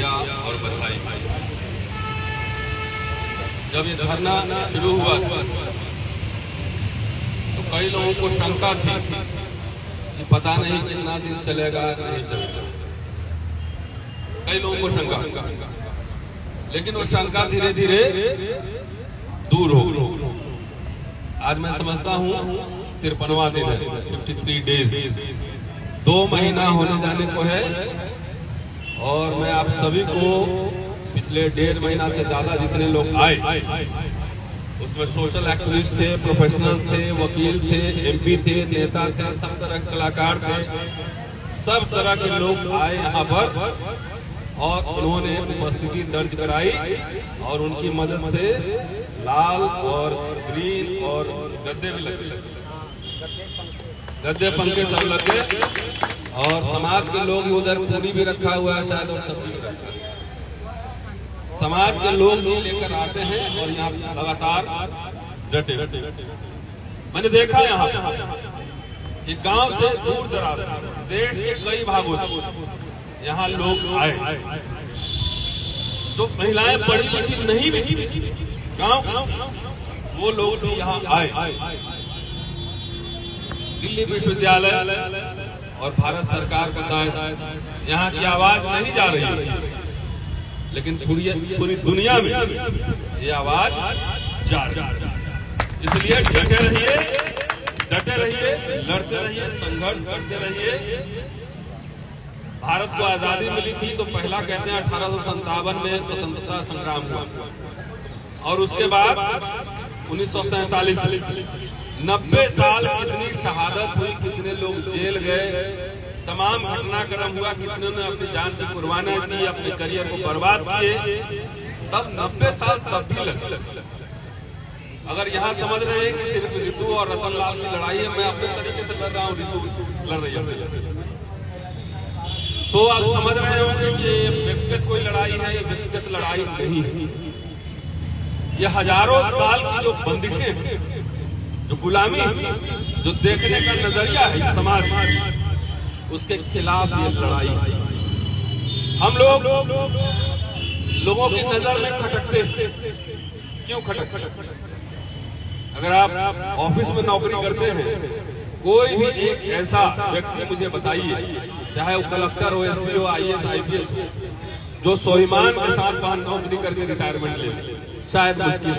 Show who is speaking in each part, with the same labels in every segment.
Speaker 1: शुक्रिया और बधाई। जब ये धरना शुरू हुआ तो कई लोगों को शंका थी कि पता नहीं कितना दिन चलेगा नहीं चलेगा, कई लोगों को शंका, लेकिन वो शंका धीरे धीरे दूर हो गई। आज मैं समझता हूँ 53वां दिन है, 53 डेज, 2 महीना होने जाने को है। और मैं आप सभी को पिछले 1.5 महीना से ज्यादा जितने लोग आए, उसमें सोशल एक्टिविस्ट थे, प्रोफेशनल्स थे, वकील थे, एमपी थे, नेता थे, सब तरह के कलाकार थे, सब तरह के लोग आए यहाँ पर और उन्होंने उपस्थिति दर्ज कराई। और उनकी मदद से लाल और ग्रीन और गद्दे भी लगे, गद्दे पंखे सब लगे। और समाज के लोग उधर पूरी भी रखा हुआ है शायद, और सब भी रखा है। समाज के लोग भी लेकर आते हैं और यहाँ लगातार डटे। मैंने देखा यहाँ कि गांव से दूर दराज देश के कई भागों से यहाँ लोग आए, जो महिलाएं पढ़ी लिखी नहीं भी गांव, वो लोग भी यहाँ आए। दिल्ली विश्वविद्यालय और भारत सरकार को शायद यहाँ की आवाज नहीं जा रही है, लेकिन पूरी दुनिया में ये आवाज जा रही है। इसलिए डटे रहिए, लड़ते रहिए, संघर्ष करते रहिए। भारत को आजादी मिली थी तो पहला कहते हैं 1857 में स्वतंत्रता संग्राम हुआ, और उसके बाद 1947 90 साल कितनी शहादत हुई, कितने लोग जेल गए, तमाम घटनाक्रम हुआ, कितने ने अपनी जान की कुर्बानी दी, अपने करियर को बर्बाद किए। तब 90 साल तब भी लगे। अगर यहाँ समझ रहे हैं कि सिर्फ रितु और रतन लाल की लड़ाई है, मैं अपने तरीके से लड़ रहा हूँ, रितु लड़ रही है, तो आप समझ रहे होंगे कि ये व्यक्तिगत कोई लड़ाई है, ये व्यक्तिगत लड़ाई नहीं है। ये हजारों साल की जो बंदिशें, जो गुलामी, जो देखने का नजरिया है इस समाज में, उसके खिलाफ ये लड़ाई। हम लोगों की नजर में खटकते, क्यों खटकते? अगर आप ऑफिस में नौकरी करते हैं, कोई भी एक ऐसा व्यक्ति मुझे बताइए, चाहे वो कलेक्टर हो, एसपी हो, आईएएस आईपीएस हो, जो स्वाभिमान के साथ नौकरी करके रिटायरमेंट ले, शायद मुश्किल।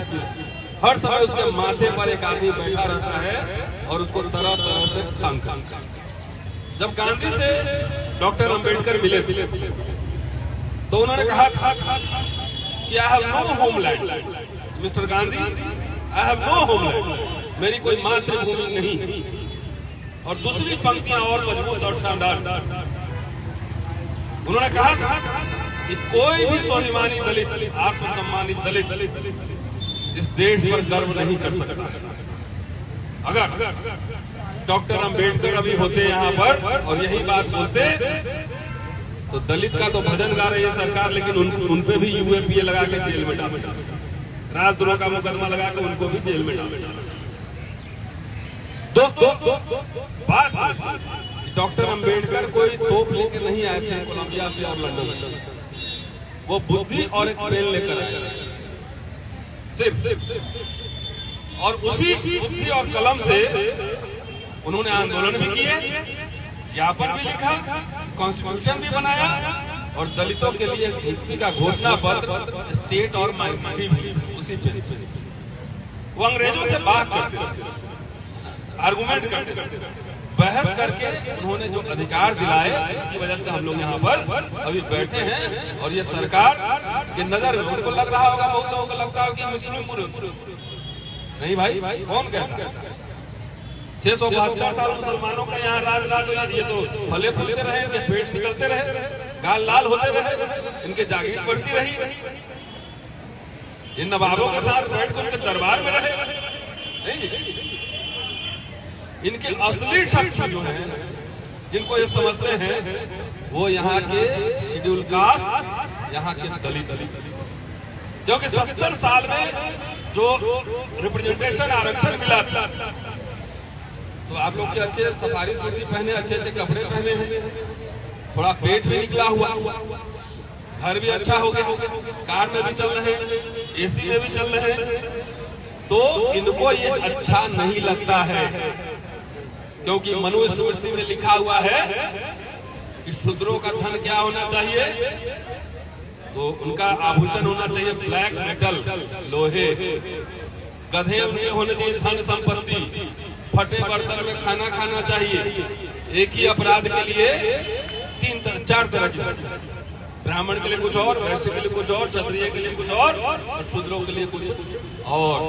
Speaker 1: हर समय उसके माथे पर एक आदमी बैठा रहता है और उसको तरह तरह से तंग। जब गांधी से डॉक्टर अंबेडकर मिले थे तो उन्होंने कहा कि I have no homeland, mister Gandhi, I have no homeland, मेरी कोई मातृभूमि नहीं। और दूसरी पंक्तियां और मजबूत और शानदार, उन्होंने कहा कि कोई भी स्वाभिमानी दलित, आत्मसम्मानित दलित इस देश पर गर्व नहीं कर सकता। अगर डॉक्टर अंबेडकर अभी होते यहाँ पर और यही बात बोलते तो दलित का तो भजन गा रही है सरकार, लेकिन उन पे भी यूएपीए लगा के जेल में डाल, राजद्रोह का मुकदमा लगा के उनको भी जेल में डाल। दोस्तों, बात डॉक्टर अंबेडकर कोई तोप लेकर नहीं आए थे कोलंबिया से और लंदन से, वो बुद्धि और एक पेन लेकर आए सिर्फ। और उसी बुद्धि और कलम से उन्होंने आंदोलन भी किए, ज्ञापन भी लिखा, कॉन्स्टिट्यूशन भी बनाया और दलितों के लिए मुक्ति का घोषणा पत्र, स्टेट और माइनॉरिटी भी उसी पेन से। वो अंग्रेजों से बात करते, आर्गुमेंट करते, बहस करके उन्होंने जो अधिकार दिलाए, इसकी वजह से हम लोग यहाँ पर अभी बैठे हैं। और ये सरकार की नजर में उनको लग रहा होगा, बहुत लोगों को लगता होगा कि मुस्लिम नहीं भाई, कौन कहता है? 672 साल मुसलमानों का यहाँ राज हुआ, ये तो फले फूलते रहे, इनके पेट निकलते रहे, गाल लाल होते रहे, इनके जागीर बढ़ती रही, इन नवाबों के साथ बैठ कर उनके दरबार में रहे। नहीं, इनके असली शक्ति जो है, जिनको ये समझते हैं, वो यहाँ के शेड्यूल कास्ट, यहाँ के दलित, क्योंकि 70 साल में जो रिप्रेजेंटेशन आरक्षण मिला था, तो आप लोग के अच्छे सफारी सूट भी पहने, अच्छे अच्छे कपड़े पहने हैं, थोड़ा पेट भी निकला हुआ, घर भी अच्छा हो गया, कार में भी चल रहे हैं, एसी में भी चल रहे हैं, तो इनको ये अच्छा नहीं लगता है। क्योंकि मनुस्मृति में लिखा हुआ है कि शूद्रों का धन क्या होना चाहिए, तो उनका आभूषण होना चाहिए ब्लैक मेटल, लोहे। गधे उनके होने चाहिए धन संपत्ति। फटे बर्तन में खाना खाना चाहिए। एक ही अपराध के लिए 4 तरह की सजा। ब्राह्मण के लिए कुछ और, वैश्य के लिए कुछ और, क्षत्रिय के लिए कुछ और शूद्रों के लिए कुछ और।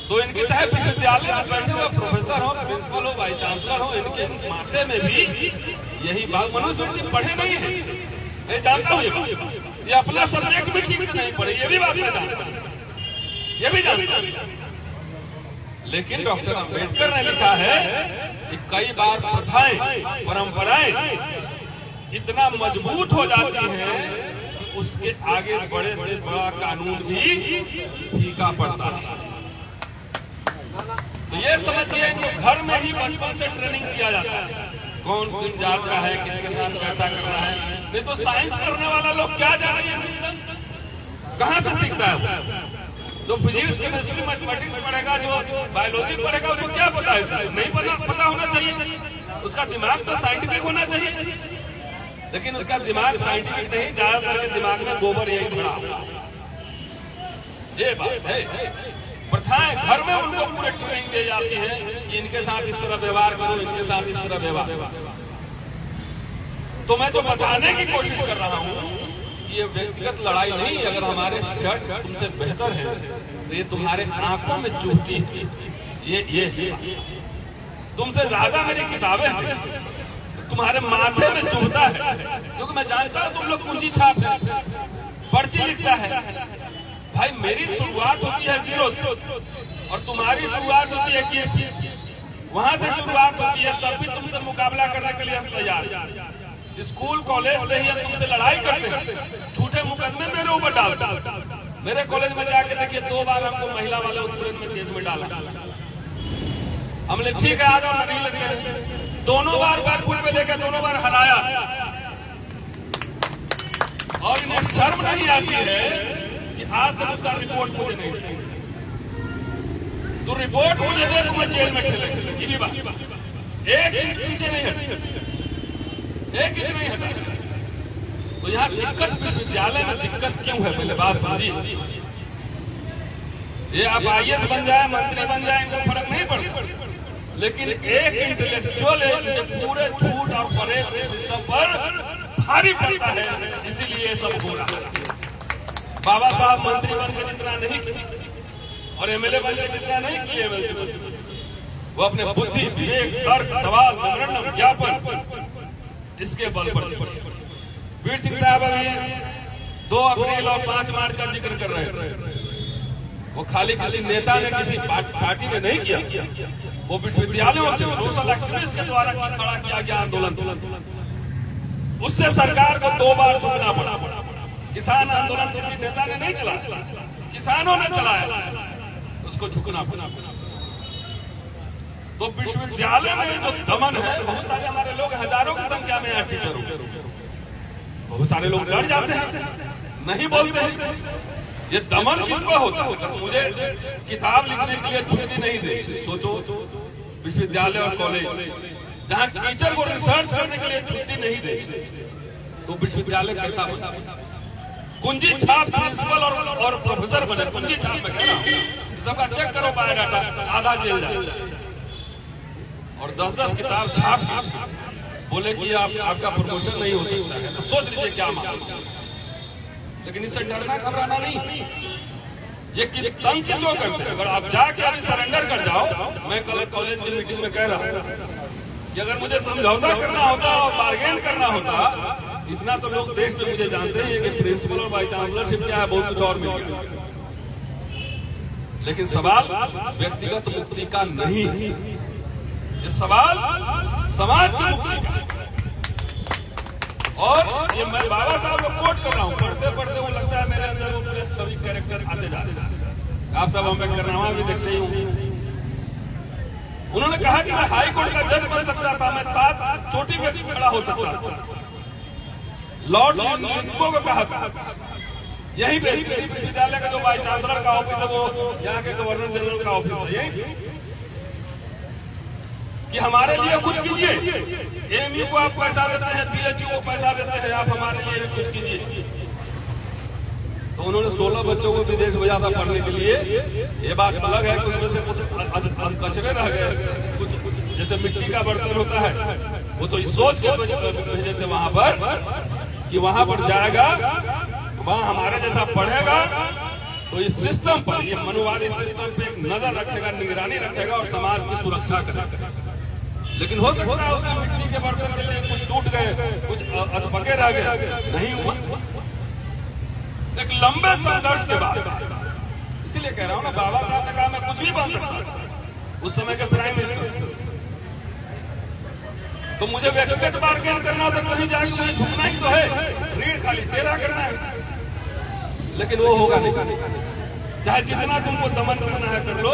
Speaker 1: तो इनके चाहे विश्वविद्यालय में बैठे हुए प्रोफेसर हो, प्रिंसिपल हो, वाइस चांसलर हो, इनके माथे में भी यही बात। मनुस्मृति पढ़े नहीं है, मैं जानता हूँ ये अपना सब्जेक्ट भी ठीक से नहीं पढ़े, ये भी बात मैं जानता हूँ, ये भी जानता हूँ। लेकिन डॉक्टर अंबेडकर ने लिखा है कि कई बार प्रथाएं, परंपराएं इतना मजबूत हो जाती हैं कि उसके आगे बड़े से बड़ा कानून भी फीका पड़ता है। तो ये समझिए इनको घर में ही बचपन से ट्रेनिंग दिया जाता है, कौन किन जात का है, किसके साथ कैसा करना है। नहीं तो साइंस पढ़ने वाला लोग क्या जाने, ये सिस्टम कहाँ से सीखता है? जो फिजिक्स, केमिस्ट्री, मैथमेटिक्स पढ़ेगा, जो बायोलॉजी पढ़ेगा, उसको क्या पता है? नहीं पता होना चाहिए। उसका दिमाग तो साइंटिफिक होना चाहिए, लेकिन उसका दिमाग साइंटिफिक नहीं, ज्यादातर के दिमाग में गोबर यही भरा हुआ। ये बात है। प्रथाएं घर में उनको पूरे ट्रेनिंग दी जाती है कि इनके साथ इस तरह व्यवहार करो, इनके साथ इस तरह व्यवहार। तो मैं जो बताने की कोशिश कर रहा हूँ, ये व्यक्तिगत लड़ाई नहीं। अगर हमारे शर्ट तुमसे बेहतर है तो ये तुम्हारे आंखों में चुभती है, ये तुमसे ज्यादा मेरी किताबें हैं, तुम्हारे माथे में चुभता है। क्योंकि मैं जानता हूं तुम लोग कुंजी छाप है, पर्ची लिखता है। भाई मेरी शुरुआत होती है 0 से और तुम्हारी शुरुआत होती है 21 से। वहां से शुरुआत होती है, तब भी तुमसे मुकाबला करने के लिए हम तैयार। स्कूल कॉलेज से ही हम तुमसे लड़ाई करते हैं, झूठे मुकदमे मेरे ऊपर डालते। मेरे कॉलेज में जाके देखिए 2 बार हमको महिला वाले उत्पीड़न में केस में डाला। हमने ठीक है आ जाओ, नहीं लगे, दोनों बार बैकफुट पे लेकर दोनों बार हराया। और इन्हें शर्म नहीं आती है कि आज तक उसका रिपोर्ट मुझे नहीं दे। तो रिपोर्ट मुझे दे तो मैं जेल में ठेलेंगे। ये भी बात, 1 इंच पीछे नहीं हटे, 1 इंच नहीं हटा। तो यहाँ दिक्कत विश्वविद्यालय में दिक्कत क्यों है, पहले बात समझिए। ये आप IAS बन जाए, मंत्री बन जाए, इनको फर्क नहीं पड़ता, लेकिन एक इंटेलेक्चुअल पूरे झूठ और परेड के सिस्टम पर भारी पड़ता है, इसीलिए सब हो रहा है। बाबा साहब मंत्री बनकर जितना नहीं किए और MLA बनकर जितना नहीं किए, वो अपने बुद्धि, विवेक, तर्क, सवाल, मेमोरेंडम, ज्ञापन, इसके बल पर। वीर सिंह साहब अभी 2 अप्रैल और 5 मार्च का जिक्र कर रहे थे। वो खाली किसी नेता ने, किसी पार्टी ने नहीं किया, वो विश्वविद्यालयों से सोशल एक्टिविस्ट के द्वारा खड़ा किया गया आंदोलन। उससे सरकार को 2 बार झुकना पड़ा। किसान आंदोलन किसी नेता ने नहीं चलाया, किसानों ने चलाया, उसको झुकना पड़ा। तो विश्वविद्यालय में जो दमन है, बहुत सारे हमारे लोग हजारों की संख्या में हैं टीचरों, बहुत सारे लोग डर जाते हैं, नहीं बोलते हैं। ये दमन किस पर होता है? मुझे किताब लिखने के लिए छुट्टी नहीं दे, सोचो विश्वविद्यालय और कॉलेज जहाँ टीचर को रिसर्च करने के लिए छुट्टी नहीं दे, तो विश्वविद्यालय कैसा बना? कुंजी छाप प्रिंसिपल और प्रोफेसर बने, कुंजी छाप में कह रहा हूँ, सबका चेक करो बायोडाटा, आधा जेल जाए। और 10-10 किताब छाप बोले कि आपका प्रमोशन नहीं हो सकता है, तो सोच लीजिए क्या मामला। लेकिन इससे डरना घबराना नहीं। ये तंग किसको करते हैं? अगर आप जाके अभी सरेंडर कर जाओ, मैं कल कॉलेज की मीटिंग में कह रहा हूँ कि अगर मुझे समझौता करना होता और बार्गेन करना होता, इतना तो लोग देश में मुझे जानते हैं कि प्रिंसिपल और वाइस चांसलरशिप क्या है, बहुत कुछ और मिल गया। लेकिन सवाल व्यक्तिगत मुक्ति का नहीं, ये सवाल समाज की मुक्ति का। और ये मैं बाबा साहब को कोट कर रहा हूँ, पढ़ते पढ़ते वो लगता है मेरे अंदर वो पूरे छवि कैरेक्टर आते जाते हैं। आप सब अम्बेडकर नामा भी देखते ही होंगे। उन्होंने कहा कि मैं हाई कोर्ट का जज बन सकता था, मैं ताज चोटी पे खड़ा हो सकता था, लॉर्ड लिंको को कहा था, यहीं पे विश्वविद्यालय का जो वाइस चांसलर का ऑफिस है वो यहाँ के गवर्नर जनरल का ऑफिस था, यही कि हमारे लिए कुछ कीजिए। एएमयू को आप पैसा देते हैं, पीएचयू को पैसा देते हैं, आप हमारे लिए भी कुछ कीजिए। तो उन्होंने 16 बच्चों को विदेश भेजा था पढ़ने के लिए। ये बात अलग है कि उसमें से कुछ कचरे रह गए, कुछ जैसे मिट्टी का बर्तन होता है, वो तो इस सोच के भेजे थे वहां पर कि वहां पर जाएगा, वहां हमारे जैसा पढ़ेगा तो इस सिस्टम पर, ये मनुवादी सिस्टम पे एक नजर रखेगा, निगरानी रखेगा और समाज की सुरक्षा करेगा। लेकिन हो सकता है उसमें मिट्टी के बर्तन के लिए कुछ टूट गए, कुछ अधपके रह गए, नहीं हुआ। एक लंबे संघर्ष के बाद, इसीलिए कह रहा हूं ना, बाबा साहब ने कहा मैं कुछ भी बन सकता, उस समय के प्राइम मिनिस्टर। तो मुझे व्यक्तिगत बार्गेन करना तो कहीं जाके मुझे झुकना ही तो है, रीढ़ खाली तेरा करना है, लेकिन वो होगा नहीं। चाहे जितना तुमको दमन करना है कर लो,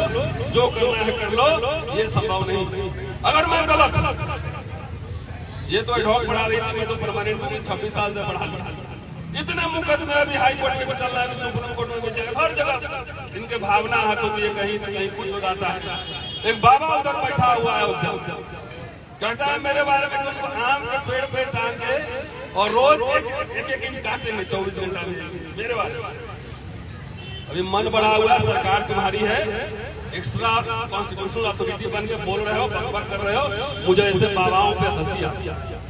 Speaker 1: जो करना है कर लो, ये संभव नहीं। अगर मैं गलत, ये तो एडहॉक बढ़ा रही थी, मैं तो परमानेंट 26 साल से बढ़ा इतने मुकदमे अभी हाई कोर्ट में चल रहा है, सुप्रीम कोर्ट में भी जाएगा, हर जगह इनके भावना हाथ होती है, कहीं कहीं कुछ हो जाता है। एक बाबा उधर बैठा हुआ है उद्धव, कहता है मेरे बारे में तुमको आम के पेड़ पे टांग के और रोज एक इंच काटेंगे 24 घंटा में, मेरे बारे में। अभी मन बढ़ा हुआ, सरकार तुम्हारी है, एक्स्ट्रा कॉन्स्टिट्यूशनल अथॉरिटी बन के बोल रहे हो, बकबक कर रहे हो, मुझे ऐसे बाबाओं पे हंसी आती है।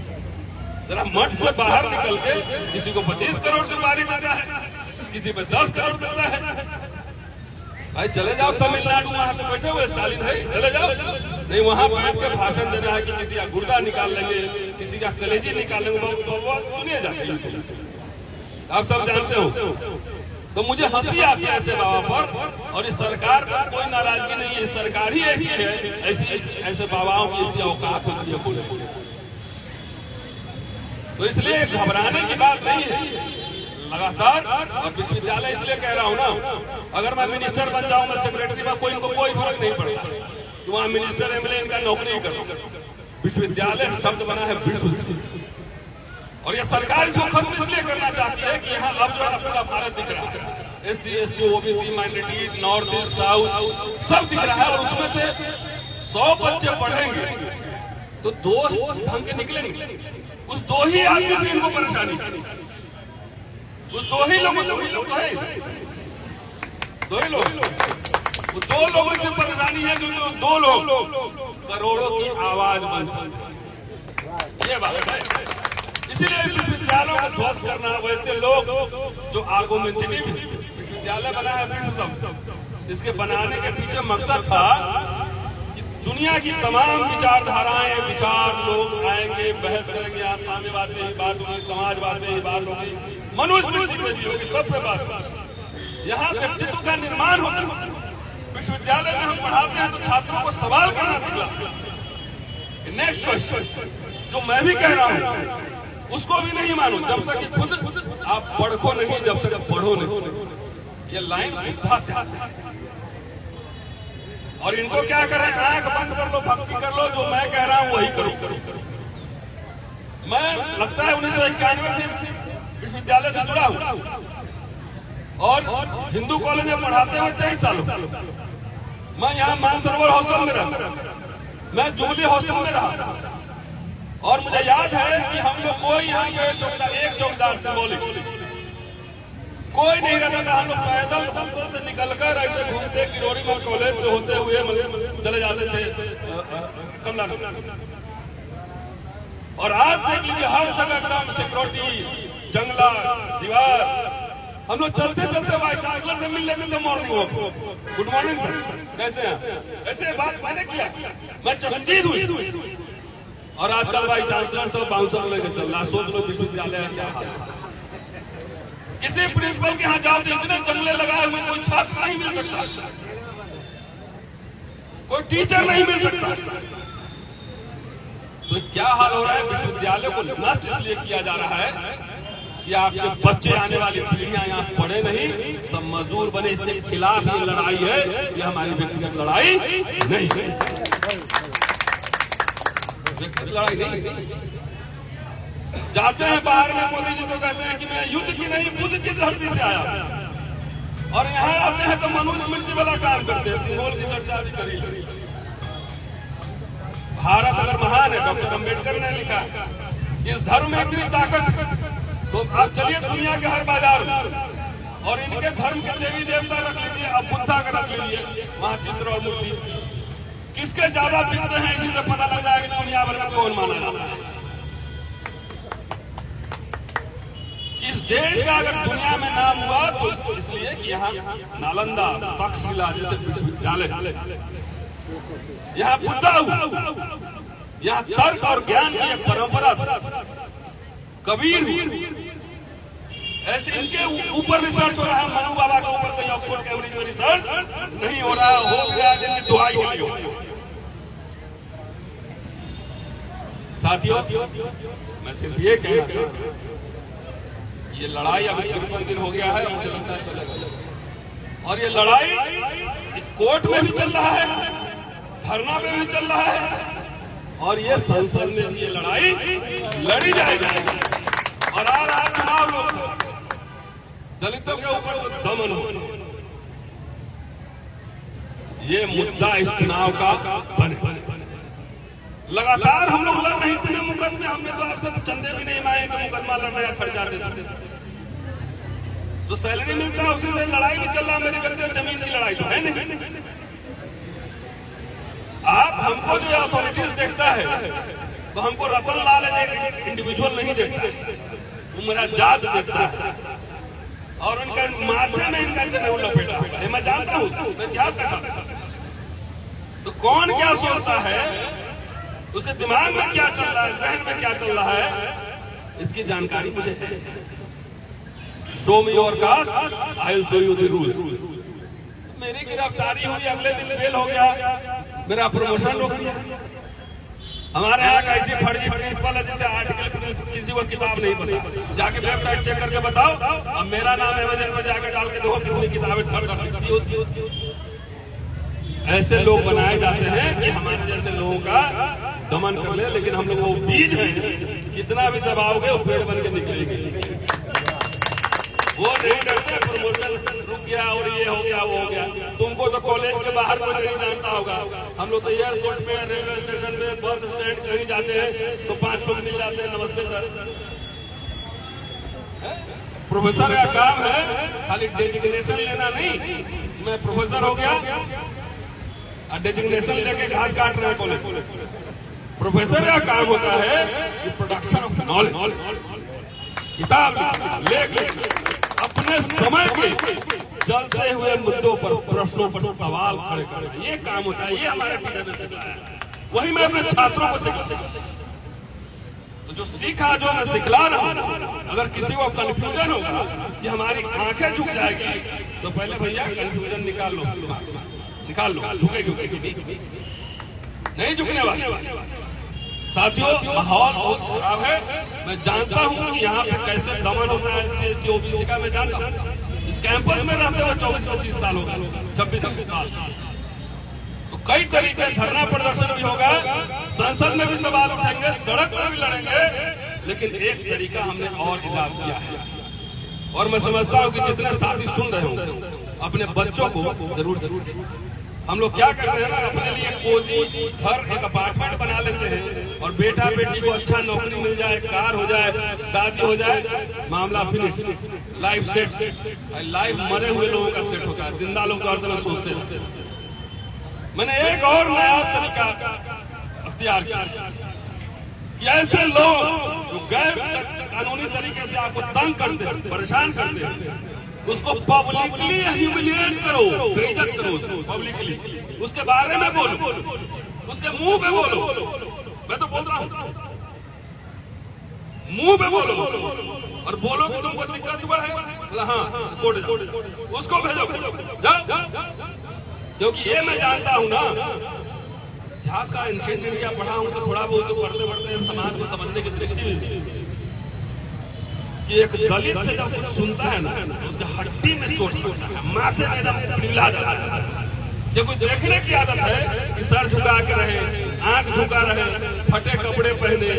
Speaker 1: जरा मठ से बाहर निकल के किसी को 25 करोड़ सुपारी देता है, किसी पे 10 करोड़ देता है। भाई चले जाओ तमिलनाडु, वहां पे बैठे हुए स्टालिन है, चले जाओ। नहीं, वहां बैठ के भाषण देना है कि किसी का गुर्दा निकाल लेंगे, किसी का कलेजी निकाल लेंगे, सुनिए जाके, आप सब जानते हो। तो मुझे हंसी आती है ऐसे बाबा पर, और इस सरकार पर कोई नाराजगी नहीं है, सरकार ही ऐसी है, ऐसे बाबाओं की ऐसी औकात होती है बोले। तो इसलिए घबराने की बात नहीं है, लगातार। और विश्वविद्यालय इसलिए कह रहा हूं ना, अगर मैं मिनिस्टर बन जाऊंगा, सेक्रेटरी में कोई फर्क नहीं पड़ता कि वहां मिनिस्टर एमएलए इनका नौकरी ही करूंगा। विश्वविद्यालय शब्द बना है विश्व से, और यह सरकार इसको खत्म इसलिए करना चाहती है कि यहाँ अब जो है पूरा भारत दिख रहा है, SC ST OBC minorities, north east south सब दिख रहा है, और उसमें से 100 बच्चे पढ़ेंगे तो 2 ढंग के निकलेंगे। उस 2 ही आदमी से इनको परेशानी, उस 2 ही लोगों को है, 2 ही लोग, उस 2 लोगों से परेशानी है, जो 2 लोग करोड़ों की आवाज बन सकते, ये बात है। इसीलिए विश्वविद्यालयों को ध्वस्त करना, वैसे लोग जो आर्गुमेंटेटिव, विश्वविद्यालय बना है विश्व, इसके बनाने के पीछे मकसद था कि दुनिया की तमाम विचारधाराएं, विचार लोग आएंगे, बहस करेंगे, यहाँ साम्यवाद में ही बात होगी, समाजवाद में ही बात होगी, मनुस्मृति में भी होगी, सब पे बात। यहाँ व्यक्तित्व का निर्माण होता है। विश्वविद्यालय में हम पढ़ाते हैं तो छात्रों को सवाल करना सिखलाते। नेक्स्ट क्वेश्चन जो मैं भी कह रहा हूँ उसको भी नहीं मानो जब तक कि खुद आप पढ़ो नहीं, जब तक पढ़ो नहीं। ये लाइन बुद्धा से आती है। और इनको क्या करें, आंख बंद कर लो, भक्ति कर लो, जो मैं कह रहा हूं वही करो। मैं लगता है 1991 से विश्वविद्यालय से जुड़ा हूं और हिंदू कॉलेज में पढ़ाते हुए 23 सालों। मैं यहाँ मानसरोवर हॉस्टल में रहा, मैं जुबली हॉस्टल में रहा, और मुझे याद है कि हम लोग कोई यहाँ पे एक चौकीदार सिंबॉलिक कोई नहीं रहता था। हम लोग पैदल हॉस्टल से निकलकर ऐसे घूमते, किरोरी में कॉलेज से होते हुए चले जाते थे कमला। और आज देख लीजिए हर जगह एकदम सिक्योरिटी, जंगला, दीवार। हम लोग चलते चलते वाइस चांसलर से मिल लेते थे morning walk, good morning sir, कैसे हैं, ऐसे बात मैंने किया, मैं चंजीद हुई। और आजकल वाइस चांसलर सब बाउंसर लेकर चल रहा। सोच लो विश्वविद्यालय क्या हाल है। किसी प्रिंसिपल के यहाँ जाओ तो इतने जंगले लगाए हुए, कोई छात्र नहीं मिल सकता, कोई टीचर नहीं मिल सकता। तो क्या हाल हो रहा है। विश्वविद्यालय को नष्ट इसलिए किया जा रहा है कि आपके बच्चे, आने वाली पीढ़ियां यहाँ पढ़े नहीं, सब मजदूर बने। इसके खिलाफ ये लड़ाई है, ये हमारी व्यक्तिगत लड़ाई नहीं है, व्यक्तिगत लड़ाई नहीं। जाते हैं बाहर में मोदी जी तो कहते हैं कि मैं युद्ध की नहीं बुद्ध की धरती से आया, और यहाँ आते हैं तो मनुस्मृति वाला काम करते हैं, सिंबल की चर्चा भी करी। भारत अगर महान है, डॉक्टर अंबेडकर ने लिखा, इस धर्म में इतनी ताकत, तो आप चलिए दुनिया के हर बाजार में और इनके धर्म के देवी देवता रख लीजिए, अब बुद्धा का रख लीजिए, वहां चित्र और मूर्ति किसके ज्यादा बिकते हैं, इसी से पता लग जाएगा कि दुनिया भर में कौन माना जाता है। इस देश का अगर दुनिया में नाम हुआ तो इसलिए कि यहाँ नालंदा, तक्षशिला जैसे विश्वविद्यालय, यहाँ बुद्धा हुआ, यहाँ तर्क और ज्ञान की एक परंपरा थी, कबीर हुआ। ऐसे इनके ऊपर रिसर्च हो रहा है, मनु बाबा के ऊपर कहीं ऑक्सफोर्ड कैम्ब्रिज में रिसर्च नहीं हो रहा, हो गया जिनकी दुहाई के लिए। साथियों, मैं सिर्फ ये कहना चाहता हूं, ये लड़ाई अभी 53 दिन हो गया है, मुझे लगता है चलेगा, और ये लड़ाई कोर्ट में भी चल रहा है, धरना पे भी चल रहा है, और ये संसद में भी ये लड़ाई लड़ी जाएगी। और आ रहा है चुनाव, लोग दलितों के ऊपर दमन हो, ये मुद्दा इस चुनाव का बने। लगातार हम लोग लड़ नहीं थे मुकदमे, हमने तो आपसे चंदे भी नहीं मांगे कि मुकदमा लड़ना या खर्चा देते, जो सैलरी मिलता है उसी से लड़ाई भी चल रहा। मेरी व्यक्तिगत जमीन की लड़ाई तो है नहीं। आप हमको जो अथॉरिटीज देखता है तो हमको रतन लाल इंडिविजुअल नहीं देखता, वो मेरा जात देखता है, और उनका माथे में इनका जनेऊ लपेटा है, मैं जानता हूँ, मैं इतिहास का छात्र हूं। तो कौन क्या सोचता है, उसके दिमाग में क्या चल रहा है, जहन में क्या चल रहा है, इसकी जानकारी मुझे है। Show me your cast, I will show you the rules. मेरी गिरफ्तारी हुई, अगले दिन बेल हो गया, मेरा प्रमोशन रोक दिया। हमारे यहाँ का ऐसी फर्जी प्रिंसिपल है जिसे आर्टिकल किसी को किताब नहीं पता, जाके वेबसाइट चेक करके बताओ, अब मेरा नाम अमेजन में जाके डाल के देखो कितनी किताबें खरीदती है उसकी। ऐसे लोग बनाए जाते हैं कि हमारे जैसे लोगों का दमन कर ले, लेकिन हम लोग वो बीज हैं, कितना भी दबाओगे वो पेड़ बन के निकलेंगे। वो नहीं डरते, प्रमोशन रुक गया और ये हो गया वो हो गया। तुमको तो कॉलेज के बाहर कोई नहीं जानता होगा, हम लोग तो एयरपोर्ट में, रेलवे स्टेशन में, बस स्टैंड कहीं जाते हैं तो 5 लोग मिल जाते हैं, नमस्ते सर। प्रोफेसर का काम है खाली डेजिग्नेशन लेना नहीं, मैं प्रोफेसर हो गया, डेजिग्नेशन लेके घास काट रहे हैं कॉलेज। प्रोफेसर का काम होता है प्रोडक्शन ऑफ नॉलेज, किताब लेख अपने समय के चलते हुए मुद्दों पर, प्रश्नों पर सवाल खड़े करना, ये काम होता है। ये हमारे टीचर ने सिखाया, वही मैं अपने छात्रों को सिखाता हूं। तो जो सीखा, जो मैं सिखला रहा हूं, अगर किसी को कंफ्यूजन होगा कि हमारी आंखें झुक जाएगी, तो पहले भैया कंफ्यूजन निकाल लो, निकाल लो, झुकेगी नहीं झुकने वाली। साथियों, माहौल बहुत खराब है, मैं जानता हूं कि यहाँ पे कैसे दमन होता है SC ST OBC का, मैं जानता हूं। इस कैंपस में रहते हुए 24-25 साल हो गए, 26 साल, तो कई तरीके धरना प्रदर्शन भी होगा, संसद में भी सवाल उठेंगे, सड़क पर भी लड़ेंगे, लेकिन एक तरीका हमने और इजाद किया है, और मैं समझता हूं कि जितने साथी सुन रहे होंगे अपने बच्चों को जरूर हम लोग क्या करते हैं ना, अपने लिए कोजी घर, एक अपार्टमेंट बना लेते हैं, और बेटा बेटी को अच्छा नौकरी मिल जाए, कार हो जाए, शादी हो जाए, मामला फिनिश, लाइफ सेट। लाइफ मरे हुए लोगों का सेट होता है, जिंदा लोग और समय सोचते रहते हैं। मैंने एक और नया तरीका अख्तियार किया कि ऐसे लोग जो गैर कानूनी तरीके से आपको तंग करते हैं, परेशान करते हैं, उसको पब्लिकली ह्यूमिलिएट करो, बेइज्जत करो उसको पब्लिकली, उसके बारे में बोलो, उसके मुंह पे बोलो। मैं तो बोल रहा हूं, मुंह पे बोलो, और बोलो कि तुमको दिक्कत हुआ है, हाँ कोर्ट उसको भेजो, जाओ। क्योंकि ये मैं जानता हूं ना, इतिहास का एंशिएंट इंडिया पढ़ा हूं, तो थोड़ा बहुत तो पढ़ते पढ़ते समाज को समझने की दृष्टि मिलती है कि एक दलित से जब कुछ सुनता है ना, उसके हड्डी में चोट लगता है, माथे में एकदम पिघला जाता है। जब कोई देखने की आदत है कि सर झुका के रहे, आंख झुका रहे, फटे कपड़े पहने,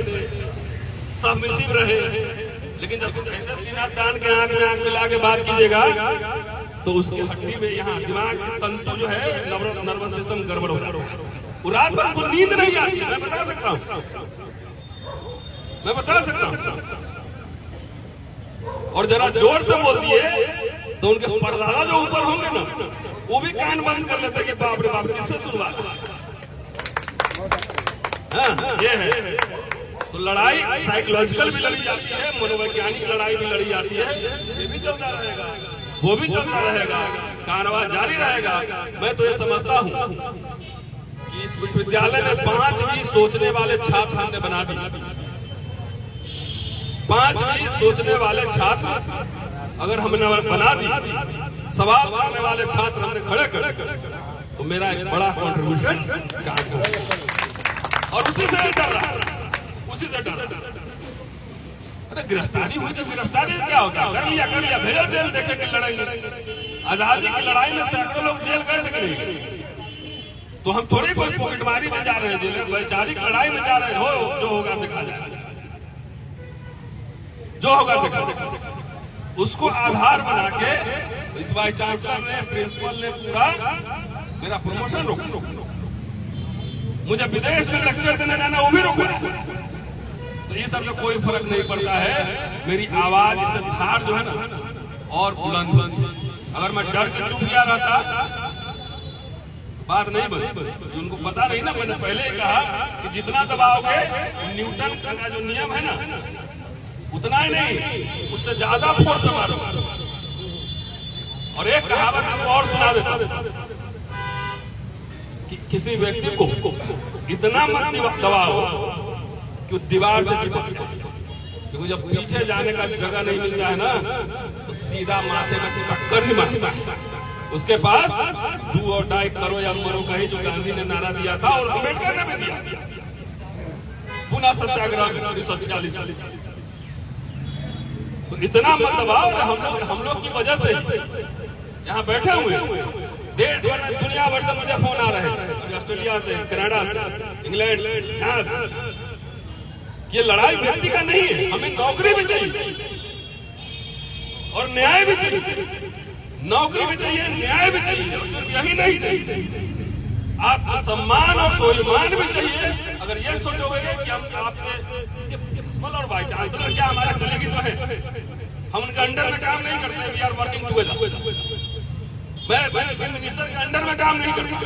Speaker 1: सबमिसिव रहे, लेकिन जब ऐसे सीना तान के आंख में आंख मिला के बात कीजिएगा तो उसकी हड्डी में यहाँ दिमाग के तंतु जो है नर्वस सिस्टम गड़बड़ हो रहा है, वो रात भर को नींद नहीं आती। मैं बता सकता हूँ, मैं बता सकता हूँ। और जरा जोर से बोल दिए तो उनके परदादा जो ऊपर होंगे ना, वो भी कान बंद कर लेते कि बाप रे बाप किससे शुरुआत। हाँ, ये है। तो लड़ाई साइकोलॉजिकल भी लड़ी जाती है, मनोवैज्ञानिक लड़ाई भी लड़ी जाती है, ये भी चलता रहेगा, वो भी चलता रहेगा, कारवां जारी रहेगा। मैं तो ये समझता हूँ कि इस विश्वविद्यालय में 5 भी सोचने वाले छात्र हमने बना दिए। 5 भी सोचने वाले छात्र अगर हमने बना दी, सवाल करने वाले छात्र हमने खड़े कर, तो मेरा एक बड़ा कंट्रीब्यूशन काम करेगा। और उसी से डर रहा है, उसी से डर। अरे गिरफ्तारी हुई तो गिरफ्तारी क्या होता है, कर लिया भेजा जेल, देखे कि लड़ाई आजादी की लड़ाई में सैकड़ों लोग जेल गए थे कि नहीं। तो हम थोड़ी कोई पॉकेटमारी में जा रहे हैं जेल, वैचारिक लड़ाई में जा रहे हैं। हो जो होगा देखा जाएगा, जो होगा देखा। उसको आधार बना के इस वाइस चांसलर ने, प्रिंसिपल ने पूरा मेरा प्रमोशन रोका। मुझे विदेश में लेक्चर देने जाना वो भी रोका। तो ये सब से कोई फर्क नहीं पड़ता है। मेरी आवाज इससे धार जो है ना और बुलंद। अगर मैं डर के चुप गया रहता बात नहीं बनी। उनको पता नहीं ना, मैंने पहले ही कहा कि जितना दबाओगे न्यूटन का जो नियम है ना उतना ही नहीं, उससे ज्यादा फोर्स मारो। और एक कहावत और सुना देता कि किसी व्यक्ति को इतना मत दबाओ कि दीवार से चिपक जाए, क्योंकि जब पीछे जाने का जगह नहीं मिलता है ना तो सीधा माथे में टक्कर ही मारता है। उसके पास डू और डाई, करो या मरो का ही जो गांधी ने नारा दिया था और अम्बेडकर ने भी दिया, पुनः सत्याग्रह 1946। तो इतना मत दबाओ। हम लोग की वजह से यहाँ बैठे हुए देश भर में, दुनिया भर से मुझे फोन आ रहे हैं, ऑस्ट्रेलिया से, कनाडा से, इंग्लैंड से, यहाँ से। ये लड़ाई व्यक्ति का नहीं है, हमें नौकरी भी चाहिए और न्याय भी चाहिए। नौकरी भी चाहिए, न्याय भी चाहिए, और सिर्फ यही नहीं चाहिए, आपको सम्मान और स्वाभिमान भी चाहिए। अगर ये सोचोगे कि हम आपसे प्रिंसिपल और वाइस चांसलर क्या हमारा कलीग तो है, हम उनके अंडर में काम नहीं करते, वी आर वर्किंग टुगेदर। मैं किसी मिनिस्टर के अंडर में काम नहीं करता।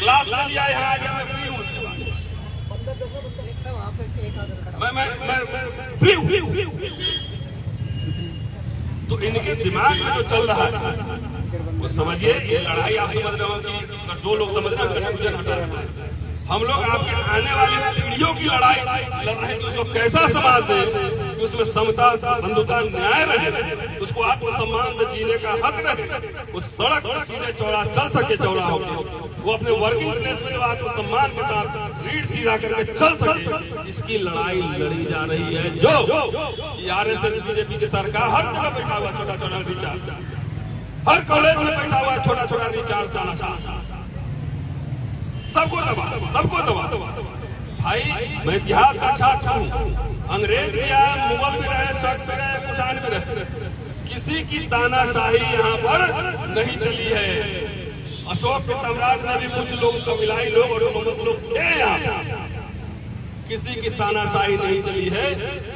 Speaker 1: क्लास ले लिया, यहाँ आ गया, मैं फ्री हूँ। उसके बाद मैं फ्री हूँ। तो इनके दिमाग में जो चल रहा है वो समझिए, ये लड़ाई आप समझ रहे हो कि जो लोग समझ रहे हैं कन्फ्यूजन हटा रहे हैं। हम लोग आपके आने वाली पीढ़ियों की लड़ाई लड़ रहे हैं कि उसको कैसा समाज दे कि उसमें समता, बंधुता, न्याय रहे, उसको आत्मसम्मान से जीने का हक रहे, उस सड़क पर सीधे चौड़ा चल सके, चौड़ा होकर वो अपने वर्किंग प्लेस में आत्मसम्मान के साथ रीढ़ सीधा करके चल सके। इसकी लड़ाई लड़ी जा रही है। जो आरएसएस, बीजेपी की सरकार हर जगह बैठा हुआ छोटा छोटा रिचार्ज, हर कॉलेज में बैठा हुआ छोटा छोटा रिचार्ज जाना चाहता, सबको दबा। भाई मैं इतिहास का छात्र हूँ, अंग्रेज भी आए, मुगल भी रहे, शक भी रहे, कुषाण भी रहे, किसी की तानाशाही यहाँ पर नहीं चली है। अशोक के साम्राज्य में भी कुछ लोग कबीलाई लोग और लोग थे यहाँ, किसी की तानाशाही नहीं चली है।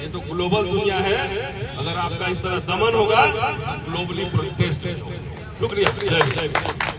Speaker 1: ये तो ग्लोबल दुनिया है। अगर आपका इस तरह दमन होगा, ग्लोबली प्रोटेस्ट। शुक्रिया। जय हिंद।